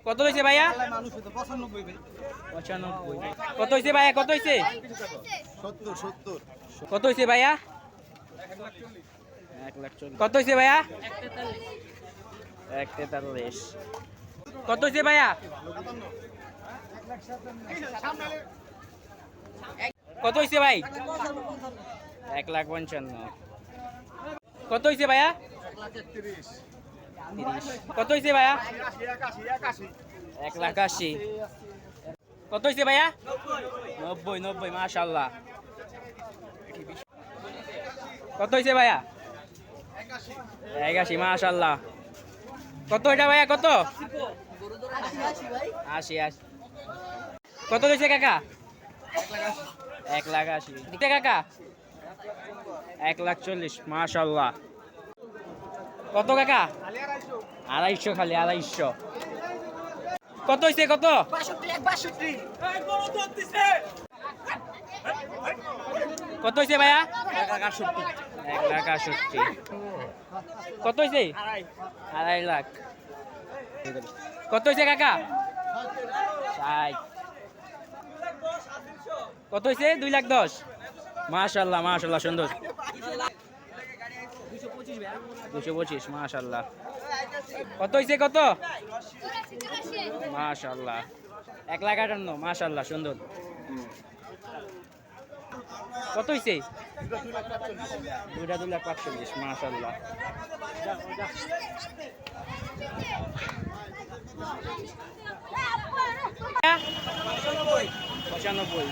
কত হয়েছে ভাইয়া? 95। কত হয়েছে ভাইয়া? কত হয়েছে? 70। কত হয়েছে ভাইয়া? 1,40,000। কত হয়েছে ভাইয়া? 1,43। কত হয়েছে ভাইয়া? কত হয়েছে ভাই? 1,55,000। কত হয়েছে ভাইয়া? 30। কত হয়েছে ভাইয়া? 1,80,000। কত হয়েছে ভাইয়া? 90 মাশাআল্লাহ। কত হয়েছে ভাইয়া? 81 মাশাআল্লাহ। কত এটা ভাইয়া? কত? 80। কত হয়েছে কাকা? 1,80,000 কাকা। 1,40,000 মাশাআল্লাহ। কত কাকা? 250 খালি 250। কত হয়েছে? কত? 62। কত হয়েছে ভাইয়া? 1,68। 1,68,000। কত হয়েছে? 2.5 লাখ। কত হয়েছে কাকা? 60। কত হয়েছে? 2,10,000। মাশাআল্লাহ মাশাআল্লাহ সুন্দর। 225 মাশাআল্লাহ। কত হয়েছে? কত? মাশাআল্লাহ 1,58,000 মাশাআল্লাহ সুন্দর। কত হয়েছে? 2,45,000 মাশাআল্লাহ। $95।